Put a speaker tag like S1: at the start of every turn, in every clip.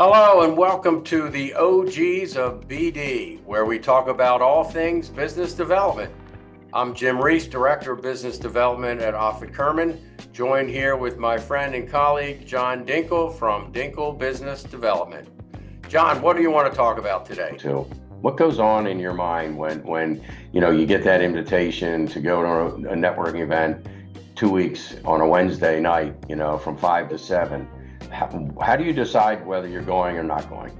S1: Hello and welcome to the OGs of BD, where we talk about all things business development. I'm Jim Reese, Director of Business Development at Offit Kerman, joined here with my friend and colleague, John Dinkle from Dinkle Business Development. John, what do you want to talk about today?
S2: What goes on in your mind when you get that invitation to go to a networking event 2 weeks on a Wednesday night, from 5 to 7? How do you decide whether you're going or not going?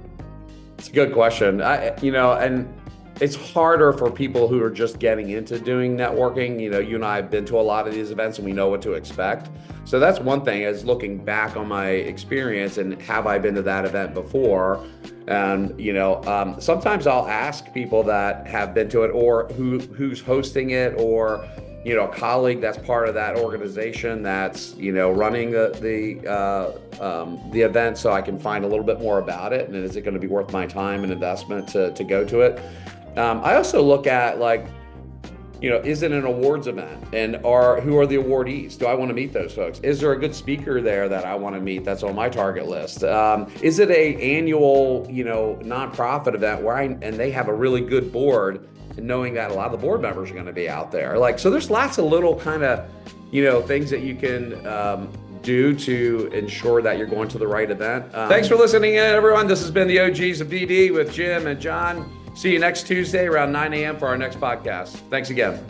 S3: It's a good question. And it's harder for people who are just getting into doing networking. You and I have been to a lot of these events and we know what to expect. So that's one thing, is looking back on my experience and have I been to that event before? And, sometimes I'll ask people that have been to it or who's hosting it, or a colleague that's part of that organization that's running the event, so I can find a little bit more about it, and is it going to be worth my time and investment to go to it. I also look at is it an awards event, and who are the awardees? Do I want to meet those folks? Is there a good speaker there that I want to meet that's on my target list? Is it a annual nonprofit event and they have a really good board, and knowing that a lot of the board members are going to be out there? So there's lots of little kind of things that you can do to ensure that you're going to the right event. Thanks for listening in, everyone. This has been the OGs of BD with Jim and John. See you next Tuesday around 9 a.m. for our next podcast. Thanks again.